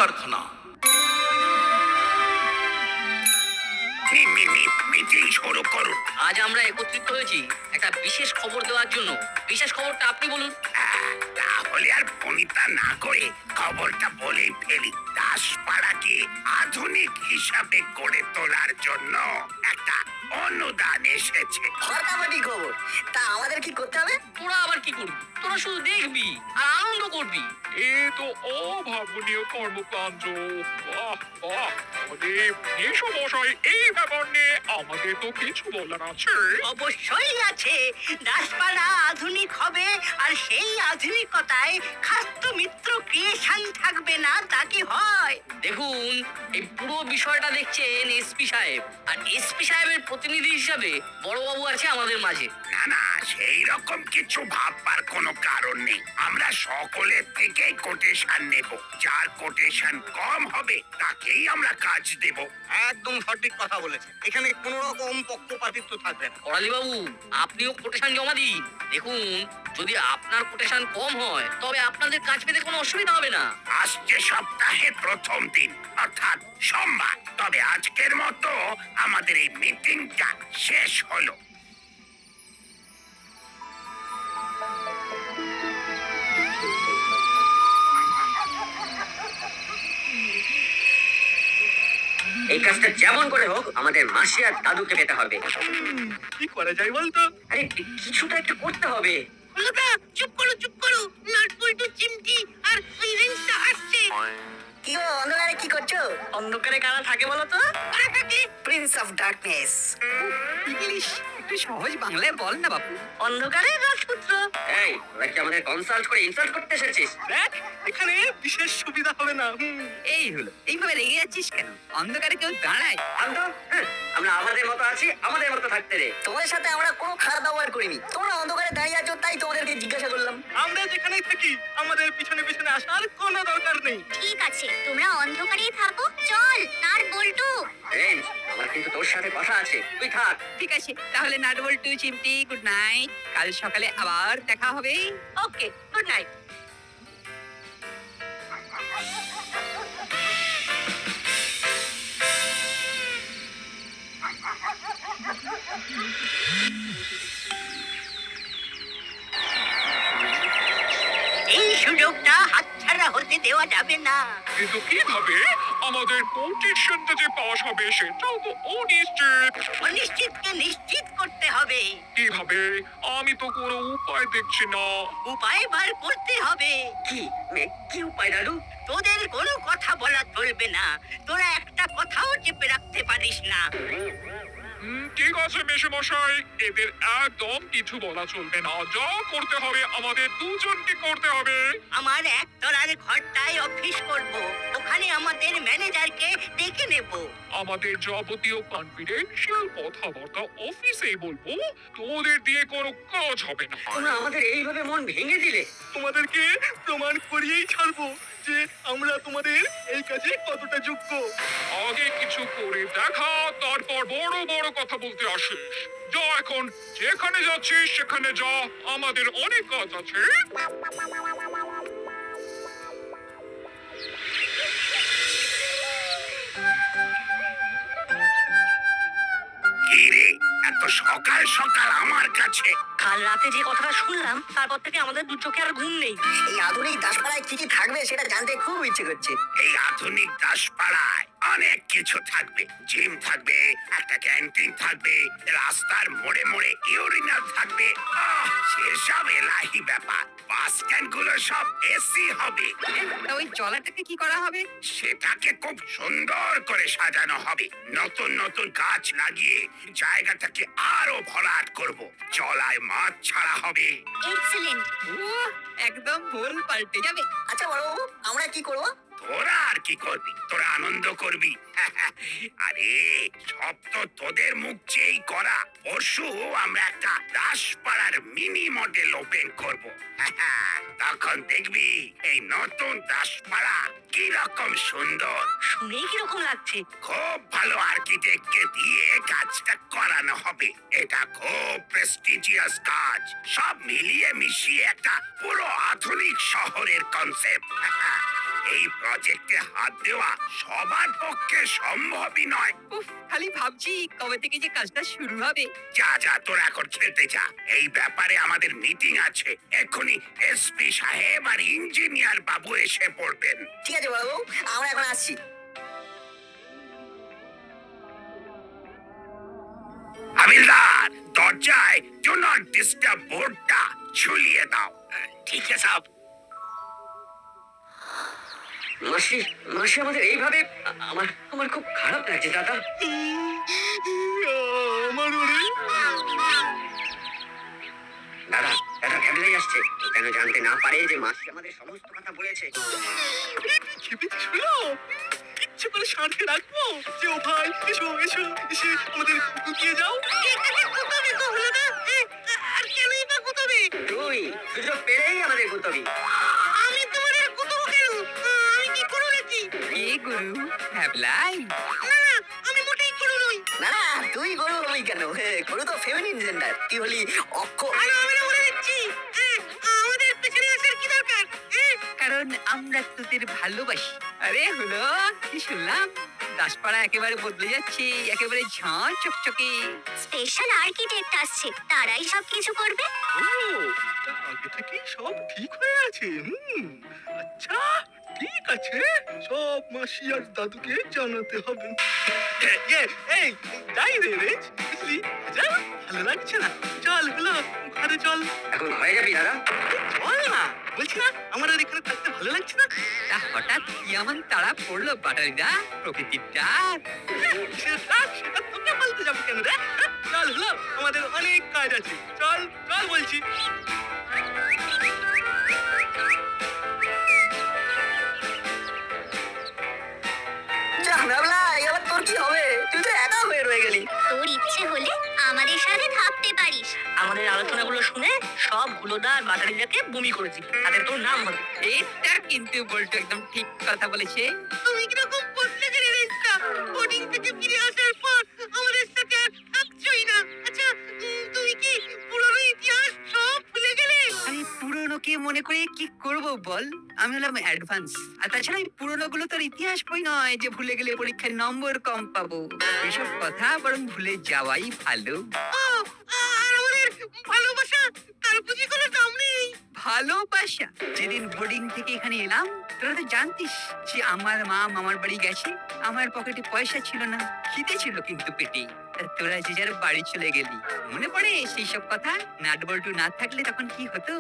কারখানা। মিটিং শুরু করুন। আজ আমরা একত্রিত হয়েছি একটা বিশেষ খবর দেওয়ার জন্য। বিশেষ খবরটা আপনি বলুন। তাহলে আর ফোনিতা না করে খবরটা বলেই ফেলি। দাসপাড়াকে আধুনিক হিসাবে গড়ে তোলার জন্য একটা অনুদান এসেছে। ফাটাফাটি খবর। তা আমাদের কি করতে হবে? তোরা আবার কি করবি? তোরা শুধু দেখবি আর আনন্দ করবি। এ তো অভাবনীয় কর্মকাণ্ড। বাহ বাহ, আমাদের মশাই এই ব্যাপার নিয়ে আমাদের তো কিছু বলার আছে। অবশ্যই আছে। দাসপাড়া আধুনিক হবে, আর সেই আধুনিকতায় খাদ্য মিত্র ক্রিয়েশন থাকবে না, তা কি হয়? দেখুন, এই পুরো বিষয়টা দেখছেন এসপি সাহেব, আর এসপি সাহেবের প্রতিনিধি হিসাবে বড়বাবু আছে আমাদের মাঝে। না না, সেই রকম কিছু ভাববার কোনো কারণ নেই। আমরা সকলের থেকেই কোটেশন নেব। যার কোটেশন কম হবে তাকেই আমরা কাজ দেব। একদম সঠিক কথা বলেছে। এখানে কোনো রকম পক্ষপাতিত্ব থাকবে না। করালি বাবু, আপনিও কোটেশন জমা দিন। দেখুন, যদি আপনার কোটেশন কম হয় তবে আপনাদের কাজ পেতে কোনো অসুবিধা হবে না। আসছে সপ্তাহে প্রথম দিন, অর্থাৎ সোমবার। তবে আজকের মতো আমাদের এই মিটিংটা শেষ হলো। এই কাজটা যেমন করে হোক আমাদের মাসি আর দাদুকে পেতে হবে। কি করা যায় বলতো? আরে কিছুটা একটু করতে হবে। হলোদা, চুপ করো চুপ করো। নাট বল্টু চিমটি আর ওই রেঞ্জটা আসছে। কি গো, অন্ধকারে কি করছো? অন্ধকারে কারা থাকে বলো তো? আরে কাকে? Prince of darkness. ইংলিশ একটু সহজ বাংলায় বল না বাপু। অন্ধকারে রাজপুত্র। এই, তোরা কি আমাদের কনসাল্ট করে ইনসাল্ট করতে এসেছিস? দেখ, এখানে বিশেষ সুবিধা হবে না। এই হলো, এইভাবে রেগে যাচ্ছিস কেন? অন্ধকারে কেউ দাঁড়ায়? আন্দো, আমরা আমাদের মতো আছি, আমাদের মতো থাকতে রে। তোমাদের সাথে আমরা কোনো খারাপ ব্যবহার করিনি। তোমরা অন্ধকারে দাঁড়িয়ে আছো তাই তোমাদেরকে জিজ্ঞাসা করলাম। আমরা যেখানেই থাকি আমাদের পিছনে পিছনে আসার কোনো দরকার নেই। ঠিক আছে, তোমরা অন্ধকারেই থাকো। চল নাট বল্টু। রেঞ্জ, আমার কিন্তু তোর সাথে কথা আছে, তুই থাক। ঠিক আছে, তাহলে নাট বল্টু চিমটি গুড নাইট। কাল সকালে আবার দেখা হবে। ওকে, গুড নাইট। এই সুযোগটা হাতছাড়া হতে দেওয়া যাবে না। কিন্তু কিভাবে আমাদের কোটেশনটা যে পাস হবে সেটাও তো অনিশ্চিত। অনিশ্চিতকে নিশ্চিত করতে হবে। কিভাবে? আমি তো কোনো উপায় দেখছি না। উপায় বার করতে হবে। কি উপায় দাদু? তোদের কোনো কথা বলা চলবে না। তোরা একটা কথাও চেপে রাখতে পারিস না। ঠিক আছে মেশামশাই, এদের একদম কিছু বলা চলবে না। যা করতে হবে আমাদের দুজনকে করতে হবে। আমার একতলার ঘরটায় অফিস করব। ওখানে আমাদের ম্যানেজারকে ডেকে নেব। আমাদের যাবতীয় কনফিডেন্সিয়াল কথাবার্তা অফিসেই বলবো। তোদের দিয়ে কোনো কাজ হবে না। তোমরা আমাদের এইভাবে মন ভেঙে দিলে। তোমাদেরকে প্রমাণ করিয়েই ছাড়বো যে আমরা তোমাদের এই কাজে কতটা যোগ্য। আগে কিছু করে দেখা, তারপর বড় বড় কথা বলতে আসিস। যা, এখন যেখানে যাচ্ছিস সেখানে যা, আমাদের অনেক কাজ আছে। কি রে, এত সকাল সকাল আমার কাছে? কাল রাতে যে কথাটা শুনলাম তারপর থেকে আমাদের দু চোখে আর ঘুম নেই। এই আধুনিক দাসপাড়ায় কি কি থাকবে সেটা জানতে খুব ইচ্ছে করছে। এই আধুনিক দাসপাড়ায় অনেক কিছু থাকবে। জিম থাকবে, একটা ক্যান্টিন থাকবে, রাস্তার মোড়ে মোড়ে ইউরিনাল থাকবে। সেসব এলাহি ব্যাপার। বাস স্ট্যান্ড গুলো সব এসি হবে। তা ওই চলাটাকে কি করা হবে? সেটাকে খুব সুন্দর করে সাজানো হবে। নতুন নতুন গাছ লাগিয়ে জায়গাটাকে আরো ভরাট করব। জলায় মাছ ছাড়া হবে। এক্সেলেন্ট। একদম ভুল পাল্টে যাবে। আচ্ছা বড়বাবু, আমরা কি করবো? তোরা আর কি করবি? তোরা আনন্দ করবি। আরে সব তো তোদের মুখ চেয়েই করা। পরশু আমরা একটা দাসপাড়ার মিনি মডেল ওপেন করব। তখন দেখবি এই নতুন দাসপাড়া কি রকম সুন্দর। শুনেই কিরকম লাগছে? খুব ভালো আর্কিটেক্টকে দিয়ে কাজটা করানো হবে। এটা খুব প্রেস্টিজিয়াস কাজ। সব মিলিয়ে মিশিয়ে একটা পুরো আধুনিক শহরের কনসেপ্ট। এই প্রজেক্টে হাত দেওয়া সবার পক্ষে সম্ভবই নয়। উফ, খালি ভাবছি কবে থেকে যে কাজটা শুরু হবে। যা যা তোরা এখন খেলতে যা, এই ব্যাপারে আমাদের মিটিং আছে। এক্ষুনি এসপি সাহেব আর ইঞ্জিনিয়ার বাবু এসে পড়বেন। ঠিক আছে বাবু, আমরা এখন আসছি। হাবিলদার, দরজায় ডু নট ডিস্টার্ব বোর্ডটা ঝুলিয়ে দাও। ঠিক আছে সাহেব। মাসি মাসি আমাদের এইভাবে আমার আমার খুব খারাপ লাগছে দাদা। আমার ওরে দাদা দাদা ভ্যাবলাই আসছে, ও যেন জানতে না পারে যে মাসি আমাদের সমস্ত কথা বলেছে। খেপেছি শুনো, ইচ্ছে করে সাঁড়কে রাখবো যে ও ভাই এসো এসো, এসে আমাদের গুটিয়ে যাও। আর কেনই বা গুতবে? তুই সুযোগ পেলেই আমাদের গুতবি। আমি তোমাদের গুতবো কেন? আমি কি করো নাকি? এ গুরু হ্যাবলাই, না না, আমি মোটেই করো নই। না না, তুই গরু হবি কেন? গরু তো ফেমিনিন জেন্ডার, তুই হলি অক্ষ। আর আমি না বলে দিচ্ছি, আমাদের পেছনে আসার কি দরকার? কারণ আমরা তোদের ভালোবাসি। আরে হলো কি শুনলাম, দাসপাড়া একেবারে বদলে যাচ্ছে, একেবারে ঝাঁ চকচকে। স্পেশাল আর্কিটেক্ট আসছে, তারাই সবকিছু করবে। ও, তা আগে থেকেই সব ঠিক হয়ে আছে। আচ্ছা ঠিক আছে, সব মাসি আর দাদুকে জানাতে হবে। এই যাই রে রেঞ্জ, বুঝলি? যা, ভালো লাগছে না, চল হলো ঘরে চল। এখন ঘরে যাবি দাদা? চল না, বলছি না আমার আর এখানে থাকতে ভালো লাগছে না। তা হঠাৎ কি এমন তাড়া পড়লো বাটারিদা প্রকৃতির ডাক? সেটা তোকে বলতে যাবো কেন রে? চল হলো, আমাদের অনেক কাজ আছে, চল চল বলছি। যা ভ্যাবলাই, এবার তোর কি হবে? তুই তো একা হয়ে রয়ে গেলি। তোর ইচ্ছে হলে আমাদের সাথে থাকতে পারিস। আমাদের আলোচনাগুলো শুনে সব হুলোদার বাটারিদাকে বমি করেছি, তাদের তোর নাম হবে। এটা কিন্তু বলতো একদম ঠিক কথা বলেছে। তুমি কিরকম বদলে গেলে রেঞ্জটা? বোর্ডিং থেকে ফিরে আসার পর আমাদের সাথে আর থাকছোই না। আচ্ছা, তুমি কি পুরনো ইতিহাস সব ভুলে গেলে? আমি পুরনোকে মনে করে কি করব বল? আমি হলাম অ্যাডভান্স। আর তাছাড়া এই পুরনো গুলো তোর ইতিহাস বই নয় যে ভুলে গেলে পরীক্ষায় নম্বর কম পাবো। এসব কথা বরং ভুলে যাওয়াই ভালো। ও, আর আমাদের ভালোবাসা, তার বুঝি কোনো দাম নেই? ভালোবাসা? যেদিন বোর্ডিং থেকে এখানে এলাম তোরা তো জানতিস যে আমার মা মামার বাড়ি গেছে, আমার পকেটে পয়সা ছিল না, খিদে ছিল কিন্তু পেটে। তা তোরা যে যার বাড়ি চলে গেলি, মনে পড়ে সেই সব কথা? নাট বল্টু না থাকলে তখন কি হতো?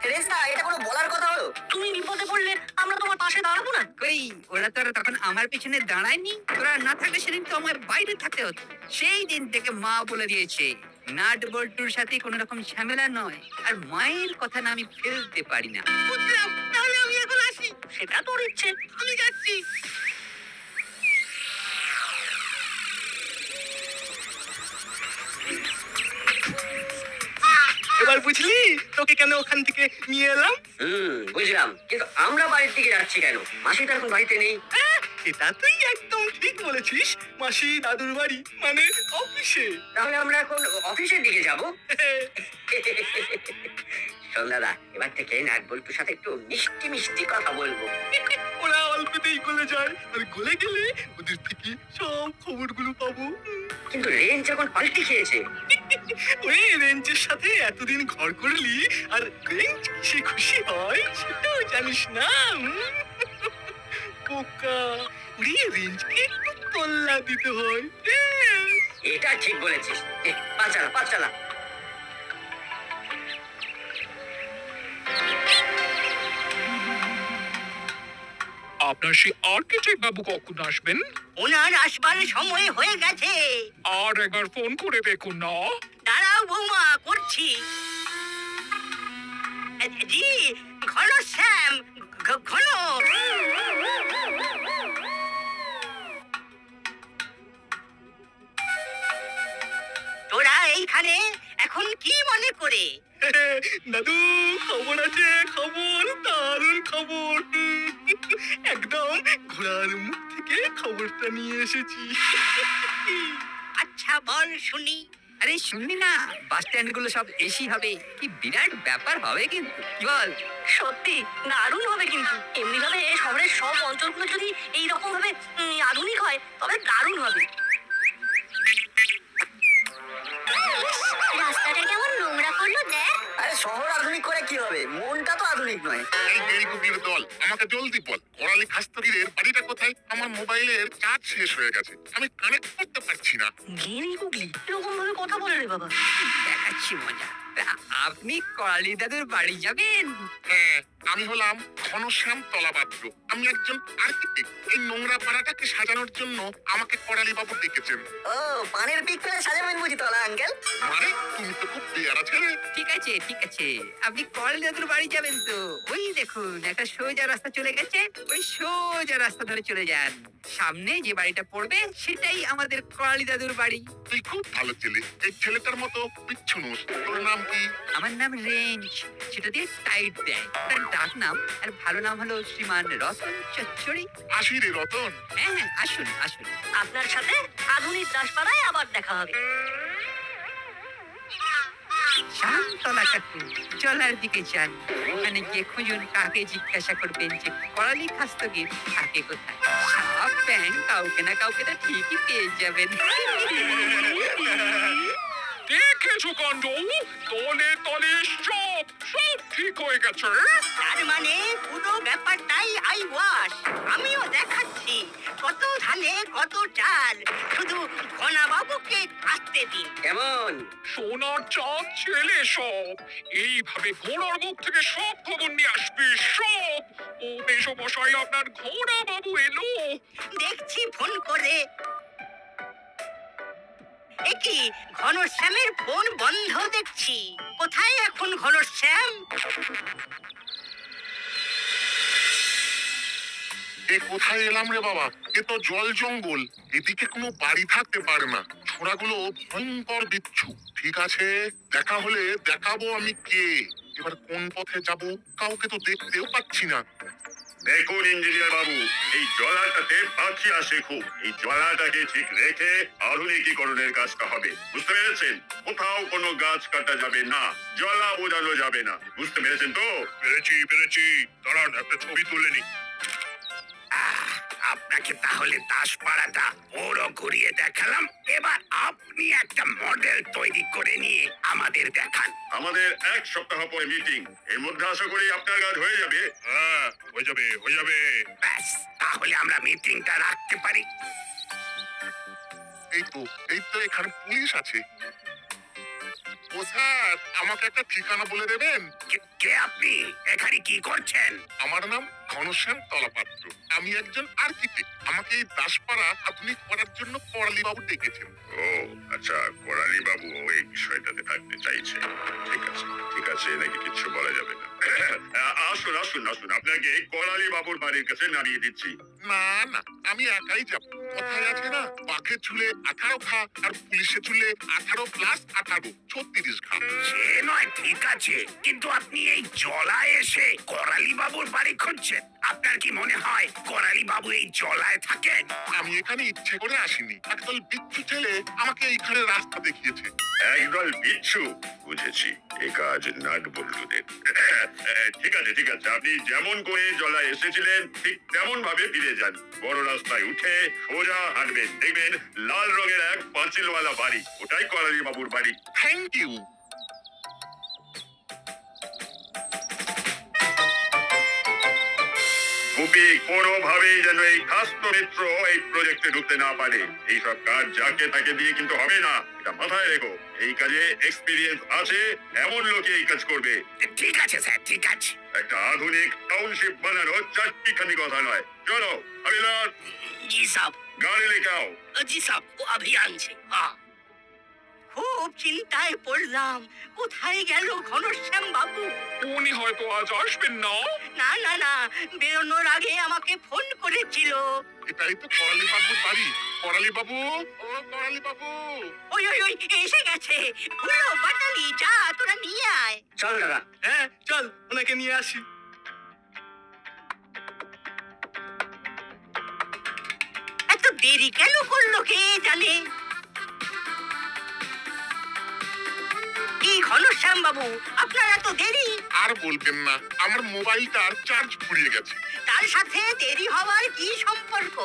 রেঞ্জটা, এটা কোনো বলার কথা হলো? তুমি বিপদে পড়লে আমরা তোমার পাশে দাঁড়াবো না? কই, ওরা তো আর তখন আমার পেছনে দাঁড়ায়নি। তোরা না থাকলে সেদিন তো আমার বাইরে থাকতে হতো। সেই দিন থেকে মা বলে দিয়েছে নাট বল্টুর সাথে কোনো রকম ঝামেলা নয়, আর মায়ের কথা না আমি ফেলতে পারি না। বুঝলাম, তাহলে আমি এখন আসি। সেটা তোর ইচ্ছে। আমি যাচ্ছি। এবার বুঝলি তোকে কেন ওখান থেকে নিয়ে এলাম? বুঝলাম, কিন্তু আমরা বাড়ির দিকে যাচ্ছি কেন? মাসি তো এখন বাড়িতে নেই। এটা তুই একদম ঠিক বলেছিস, মাসি দাদুর বাড়ি মানে অফিসে। তাহলে আমরা এখন অফিসের দিকে যাব। শোন দাদা, এবার থেকে নাট বল্টুর সাথে একটু মিষ্টি মিষ্টি কথা বলবো। ওরা অল্পতেই গলে যায়, আর গলে গেলে ওদের থেকে সব খবরগুলো পাবো। কিন্তু রেঞ্জ এখন পাল্টি খেয়েছে। ওই রেঞ্জের সাথে এতদিন ঘর করলি, আর রেঞ্জ সে খুশি হয় সেটাও জানিস না। পোকা, ওরে রেঞ্জকে একটু তল্লা দিতে হয়। এটা ঠিক বলেছিস। পা চালা, পা চালা। আপনার সেই আর্কিটেক্ট বাবু কখন আসবেন? ওনার আসবার সময় হয়ে গেছে। আর একবার ফোন করে দেখুন না। দাঁড়াও বৌমা, করছি। জি, ঘন শ্যাম, ঘন। তোরা এইখানে এখন কি মনে করে? দাদু, খবর আছে, খবর, দারুণ খবর। একদম ঘোড়ার মুখ থেকে খবরটা নিয়ে এসেছি। আচ্ছা বল শুনি, আরে শুনলি না, বাস স্ট্যান্ড গুলো সব এসি হবে, কি বিরাট ব্যাপার হবে কিন্তু, কি বল? সত্যি দারুণ হবে কিন্তু এমনি ভাবে শহরের সব অঞ্চলগুলো যদি এইরকম ভাবে আধুনিক হয় তবে দারুণ হবে। রাস্তাটা কেমন নোংরা করলো দেখ। আরে শহর আধুনিক করে কি হবে, মনটা তো আধুনিক নয়। এই গেরিকুকির দল, আমাকে জলদি বল, করালি খাস্তগিরের বাড়িটা কোথায়? আমার মোবাইলের চার্জ শেষ হয়ে গেছে, আমি কানেক্ট করতে পারছি না। গেরি গুগলি এরকম ভাবে কথা বলে রে বাবা। দেখাচ্ছি মজা। তা আপনি করালি দাদুর বাড়ি যাবেন? হ্যাঁ, আমি হলাম ঘনশ্যাম তলাপাত্র, আমি একজন আর্কিটেক্ট। এই নোংরা পাড়াটাকে সাজানোর জন্য আমাকে করালি বাবু ডেকেছেন। ও, পানের পিক ফেলে সাজাবেন বুঝি তলা আঙ্কেল? মানে তুমি তো খুব পেয়ারা ছেলে। ঠিক আছে ঠিক আছে, আপনি করালি দাদুর বাড়ি যাবেন তো ওই দেখুন একটা সোজা রাস্তা চলে গেছে, ওই সোজা রাস্তা ধরে চলে যান। সামনে যে বাড়িটা পড়বে সেটাই আমাদের করালি দাদুর বাড়ি। তুই খুব ভালো ছেলে, এই ছেলেটার মতো পিচ্ছু নোস। তোর নাম কি? আমার নাম রেঞ্জ, সেটা দিয়ে টাইট দেয়। তার ডাক নাম আর ভালো নাম হলো শ্রীমান রতন চচ্চড়ি। আসি রে রতন। হ্যাঁ হ্যাঁ, আসুন আসুন। আপনার সাথে আধুনিক দাসপাড়ায় আবার দেখা হবে। শান্তলা কাকু, জলার দিকে যান, ওখানে গিয়ে খুঁজুন কাকে জিজ্ঞাসা করবেন যে করালি খাস্তগির থাকে কোথায়। সাপ ব্যাং কাউকে না কাউকে তো ঠিকই পেয়ে যাবেন। দেখেছো কাণ্ড, তলে তলে সব সব ঠিক হয়ে গেছে। তার মানে পুরো ব্যাপারটাই আইওয়াশ। আমিও দেখাচ্ছি কত ধানে কত চাল, শুধু ঘনা বাবুকে আসতে দিন। কেমন? সোনার চাঁদ ছেলে সব এইভাবে ঘোড়ার মুখ থেকে সব খবর নিয়ে আসবে সব। ও মেশমশাই, আপনার ঘোড়া বাবু এলো। দেখছি ফোন করে। একি ঘনশ্যামের ফোন বন্ধ দেখছি। কোথায় এখন ঘনশ্যাম? এ কোথায় এলাম রে বাবা? এ তো জল জঙ্গল, এদিকে কোনো বাড়ি থাকতে পারে না। ছোড়াগুলো ভয়ঙ্কর বিচ্ছু। ঠিক আছে, দেখা হলে দেখাবো আমি কে। এবার কোন পথে যাব, কাউকে তো দেখতেও পাচ্ছি না। দেখুন ইঞ্জিনিয়ার বাবু, এই জলাটাতে পাখি আসে খুব। এই জলাটাকে ঠিক রেখে আধুনিকীকরণের কাজটা হবে, বুঝতে পেরেছেন? কোথাও কোনো গাছ কাটা যাবে না, জলা বোঝানো যাবে না, বুঝতে পেরেছেন তো? পেরেছি, দাঁড়ান একটা ছবি তুলে নি। আপনাকে তাহলে দাসপাড়াটা পুরো ঘুরিয়ে দেখালাম। এবার আপনি একটা মডেল তৈরি করে নিয়ে আমাদের দেখান। আমাদের 1 সপ্তাহ পরে মিটিং, এর মধ্যে আশা করি আপনার কাজ হয়ে যাবে। হ্যাঁ, হয়ে যাবে। ব্যাস, তাহলে আমরা মিটিংটা রাখতে পারি। এই তো এখানে পুলিশ আছে। ও স্যার, আমাকে একটা ঠিকানা বলে দেবেন? কে আপনি? এখানে কি করছেন? আমার নাম ঘনশ্যাম তলাপাত্র, আমি একজন আর্কিটেক্ট। আমাকে এই দাসপাড়া আধুনিক করার জন্য করালি বাবু ডেকেছেন। ও আচ্ছা, করালি বাবু ওই বিষয়টাতে থাকতে চাইছে। ঠিক আছে, নাকি কিছু বলা যাবে না। আসুন আসুন আসুন, আপনাকে করালি বাবুর বাড়ির কাছে নামিয়ে দিচ্ছি। না, আমি একাই যাব। কথায় আছে না, বাঘের চুলে 18 খা আর পুলিশের চুলে 18+18 36 খা। সে নয়, ঠিক আছে, কিন্তু আপনি এই জলায় এসে করালি বাবুর বাড়ি খুঁজছেন। আপনার কি মনে হয় করালি বাবু এই জলায় থাকেন? আমি এখানে ইচ্ছে করে আসিনি, একদল বিচ্ছু ছেলে আমাকে এইখানে রাস্তা দেখিয়েছে। একদল বিচ্ছু, বুঝেছি। এ কাজ নাট বল্টুদের। ঠিক আছে, আপনি যেমন করে জলায় এসেছিলেন ঠিক তেমন ভাবে ফিরে যান। বড় রাস্তায় উঠে সোজা হাঁটবেন, দেখবেন লাল রঙের এক পাঁচিলওয়ালা বাড়ি, ওটাই করালি বাবুর বাড়ি। Thank you. গুপি কোনোভাবেই যেন এই খাস্ত মিত্র এই প্রজেক্টে ঢুকতে না পারে। এইসব কাজ যাকে তাকে দিয়ে কিন্তু হবে না, এটা মাথায় রেখো। এই কাজে এক্সপিরিয়েন্স আছে এমন লোকে এই কাজ করবে। ঠিক আছে স্যার, ঠিক আছে। একটা আধুনিক টাউনশিপ বানানো চারটিখানি কথা নয়। চলো अभिलाष, জি সাব। गाड़ी लेके आओ। জি সাব, ও अभी আনছে। খুব চিন্তায় পড়লাম, কোথায় গেল ঘনশ্যাম বাবু? উনি হয়তো আজ আসবেন না। না, বেরোনোর আগে আমাকে ফোন করেছিল। এটাই তো করালি বাবুর বাড়ি। করালি বাবু, ও করালি বাবু। ওই এসে গেছে। হুলো বাটালি, যা তোরা নিয়ে আয়। চল দাদা। হ্যাঁ চল, ওনাকে নিয়ে আসি। এত দেরি কেন করলো কে জানে? ঘনশ্যাম বাবু, আপনার এত দেরি? আর বলবেন না, আমার মোবাইলটার চার্জ ফুরিয়ে গেছে। তার সাথে দেরি হওয়ার কি সম্পর্ক?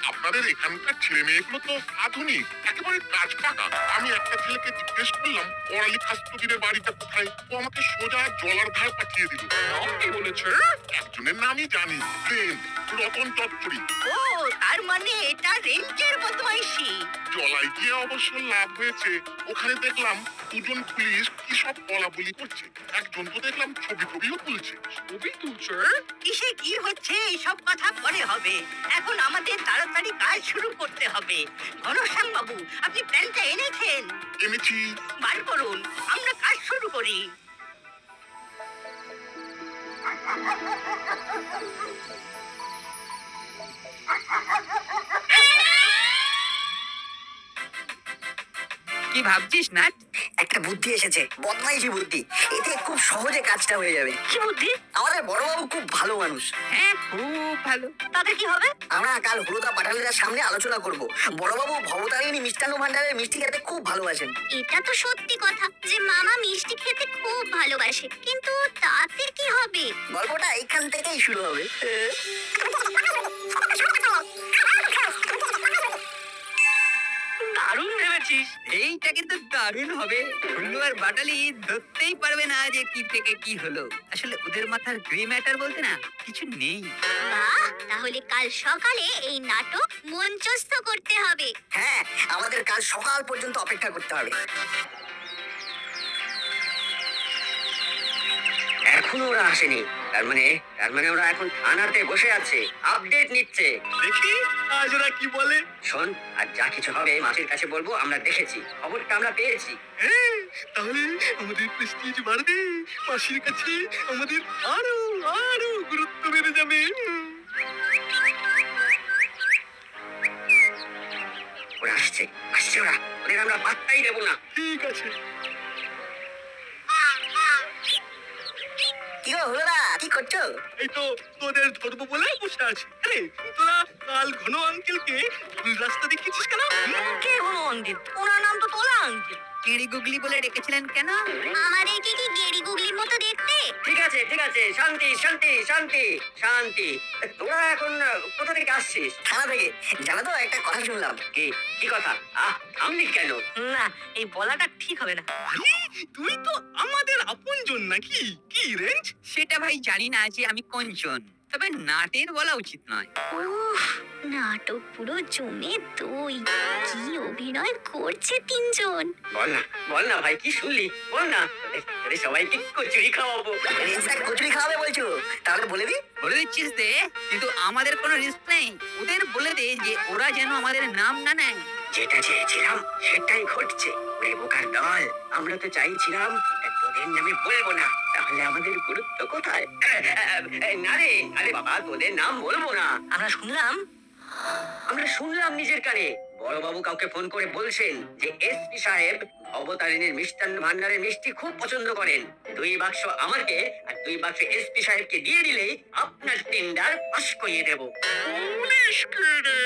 আপনাদের এখানকার ছেলে মেয়েগুলো তো আধুনিক, একেবারে কাজ পাকা। আমি একটা ছেলেকে জিজ্ঞেস করলাম পড়ালি খাস্তগিরের বাড়িটা কোথায়, ও আমাকে সোজা জলার ধার পাঠিয়ে দিল। নাম কি বলেছে? একজনের নামই জানি, প্রেম, রতন চচ্চড়ি। ও, তার মানে এটা রেঞ্জের বদমাইশি। জলায় গিয়ে অবশ্য লাভ হয়েছে। ওখানে দেখলাম দুজন পুলিশ কি সব বলা বলি করছে, একজন তো দেখলাম ছবি টবিও তুলছে। ছবি তুলছে? কিসে কি হচ্ছে এইসব কথা পরে হবে, এখন আমাদের তাড়াতাড়ি কাজ শুরু করতে হবে। ঘনশ্যাম বাবু, আপনি প্ল্যানটা এনেছেন? এনেছি। বার করুন, আমরা কাজ শুরু করি। কি ভাবছিস নাট? একটা বুদ্ধি এসেছে, বদমাইশি বুদ্ধি। এতে খুব সহজে কাজটা হয়ে যাবে। কি বুদ্ধি? আমাদের বড়বাবু খুব ভালো মানুষ। হ্যাঁ, খুব ভালো। তাতে কি হবে? আমরা কাল হুড়োদা পাটালিদার সামনে আলোচনা করব। বড়বাবু ভবতারিণী মিষ্টান্ন ভান্ডারের মিষ্টি খেতে খুব ভালোবাসেন। এটা তো সত্যি কথা যে মামা মিষ্টি খেতে খুব ভালোবাসে, কিন্তু তাতে কি হবে? গল্পটা এখান থেকেই শুরু হবে। দারুণ ভেবেছিস। এইটা কিন্তু দারুণ হবে। হুল্লু আর বাটালি ধরতেই পারবে না যে কি থেকে কি হলো। আসলে ওদের মাথার গ্রে ম্যাটার বলতে না কিছু নেই। বাহ, তাহলে কাল সকালে এই নাটক মঞ্চস্থ করতে হবে। হ্যাঁ, আমাদের কাল সকাল পর্যন্ত অপেক্ষা করতে হবে। এখনো ওরা আসেনি, তার মানে ওরা এখন থানাতে বসে আছে, আপডেট নিচ্ছে। দেখি আজ ওরা কি বলে। শোন, আর যা কিছু হবে মাসির কাছে বলবো আমরা দেখেছি, খবরটা আমরা পেয়েছি। হ্যাঁ, তাহলে আমাদের প্রেস্টিজ বাড়বে, মাসির কাছে আমাদের আরো আরো গুরুত্ব বেড়ে যাবে। ওরা আসছে ওরা, ওদের আমরা পাত্তাই দেবো না। ঠিক আছে। কি গো হুলোদা, কি করছো? এই তো তোদের ধরবো বলে বসে আছি। আরে তোরা কাল ঘন আঙ্কেলকে ভুল রাস্তা দেখিয়েছিস কেন? কে হলো অঙ্কিত? ওনার নাম তো তোলা আঙ্কিত। কেড়ি গুগলি বলে ডেকেছিলেন কেন? আমাদেরকে কি গেড়ি গুগলির মতো দেখতে? ঠিক আছে, শান্তি শান্তি শান্তি শান্তি। তোরা এখন কোথা থেকে আসছিস? থানা থেকে। জানো তো, একটা কথা শুনলাম। কি কথা? থামলি কেন? না, এই বলাটা ঠিক হবে না। আরে তুই তো আমাদের আপনজন নাকি? কি রেঞ্জ? সেটা ভাই জানি না যে আমি কোনজন, তবে নাটের বলা উচিত নয়। উফ, নাটক পুরো জমে দই। কি অভিনয় করছে তিনজন। বল না ভাই, কি শুনলি? বল না। তোদের সবাইকে কচুরি খাওয়াবো। কচুরি খাওয়াবে বলছো? তাহলে বলে দি। বলে দিচ্ছিস দে, কিন্তু আমাদের কোনো রিস্ক নেই। ওদের বলে দে যে ওরা যেন আমাদের নাম না নেয়। যেটা চেয়েছিলাম সেটাই ঘটছে। ওরে বোকার দল, আমরা তো চাইছিলাম এটা তোদের নামে বলবো না, তাহলে আমাদের গুরুত্ব কোথায়? না রে, আরে বাবা, তোদের নাম বলবো না। আমরা শুনলাম নিজের কানে। বড়বাবু কাউকে ফোন করে বলছেন যে এসপি সাহেব অবতারিণীর মিষ্টান্ন ভান্ডারের মিষ্টি খুব পছন্দ করেন। 2 বাক্স আমাকে আর 2 বাক্স এসপি সাহেবকে দিয়ে দিলেই আপনার টেন্ডার পাস করিয়ে দেবো। পুলিশকে রে,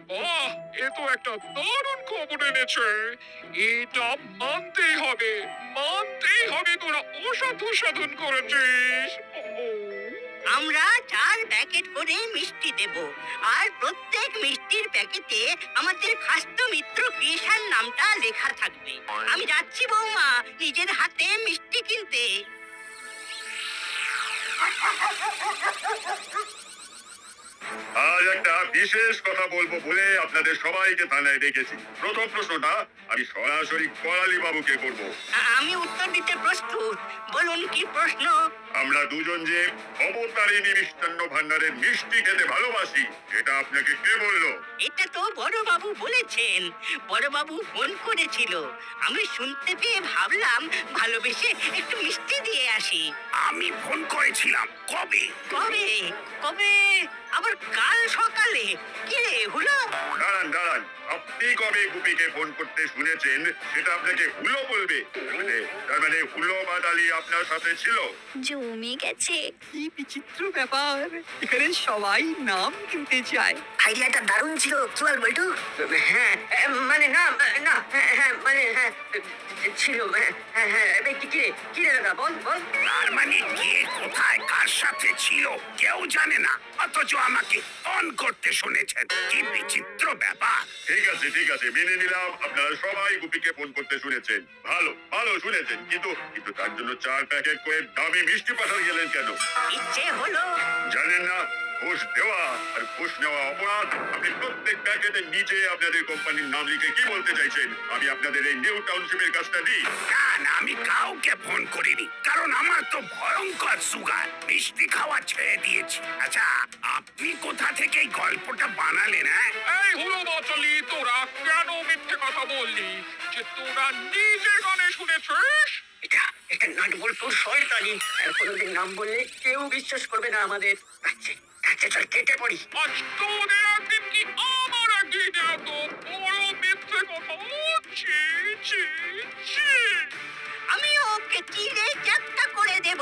বাহ, এ তো একটা দারুণ খবর এনেছে। এটা মানতেই হবে তোরা অসাধু সাধন করেছিস। আমরা 4 প্যাকেট করে মিষ্টি দেব, আর প্রত্যেক মিষ্টির প্যাকেটে আমাদের খাস্ত মিত্র ক্রিয়েশন নামটা লেখা থাকবে। আমি যাচ্ছি বৌমা, নিজের হাতে মিষ্টি কিনতে। আজ একটা বিশেষ কথা বলবো বলে আপনাদের সবাইকে থানায় ডেকেছি। প্রথম প্রশ্নটা আমি সরাসরি করালি বাবুকে করব। আমি উত্তর দিতে প্রস্তুত, বলুন কি প্রশ্ন? আমরা দুজন যে অবতারিণী মিষ্টান্ন ভান্ডারের মিষ্টি খেতে ভালোবাসি, এটা আপনাকে কে বললো? এটা তো বড়বাবু বলেছেন। বড়বাবু ফোন করেছিল, আমি শুনতে পেয়ে ভাবলাম ভালোবেসে একটু মিষ্টি দিয়ে আসি। আমি ফোন করেছিলাম কবে? কবে? আবার কাল সকালে? কি রে হলো? দাঁড়ান, আপনি কবে গুপিকে ফোন করতে শুনেছেন সেটা আপনাকে হুলো বলবে। তার মানে হুলো বাদালি আপনার সাথে ছিল। জমে গেছে। কি বিচিত্র ব্যাপার, এখানে সবাই নাম কিনতে চায়। আইডিয়াটা দারুণ ছিল, কি বল বল্টু? হ্যাঁ, মানে না, না, হ্যাঁ, মানে হ্যাঁ, ছিল, কি রে দাদা, বল বল। তার মানে কে কোথায় কার সাথে ছিল কেউ জানে না, অথচ আমাকে ফোন করতে শুনেছেন। কি বিচিত্র ব্যাপার। ঠিক আছে মেনে নিলাম আপনারা সবাই গুপিকে ফোন করতে শুনেছেন। ভালো ভালো শুনেছেন, কিন্তু তার জন্য 4 প্যাকেট করে দামি মিষ্টি পাঠাতে গেলেন কেন? ইচ্ছে হলো। জানেন না ঘুষ দেওয়া আর ঘুষ নেওয়া অপরাধ? আপনি প্রত্যেক প্যাকেটের নিচে আপনাদের কোম্পানির নাম লিখে কি বলতে চাইছেন? আমি আপনাদের এই নিউ টাউনশিপের কাজটা দিই? না, আমি কাউকে ফোন করিনি, কারণ আমার তো ভয়ঙ্কর সুগার, মিষ্টি খাওয়া ছেড়ে দিয়েছি। আচ্ছা, আপনি কোথা থেকে এই গল্পটা বানালেন? হ্যাঁ, এই হুলো বাচালি, তোরা কেন মিথ্যে কথা বললি যে তোরা নিজে গানে শুনেছিস? এটা নাট বল্টুর শয়তানি। কোনোদিন নাম বললে কেউ বিশ্বাস করবে না আমাদের। আচ্ছা চল কেটে পড়ি। আজ তোদের একদিন কি আমার একদিন, এত বড় মিথ্যে কথা। ছি ছি ছি। আমি ওকে চিড়ে চ্যাপ্টা করে দেব।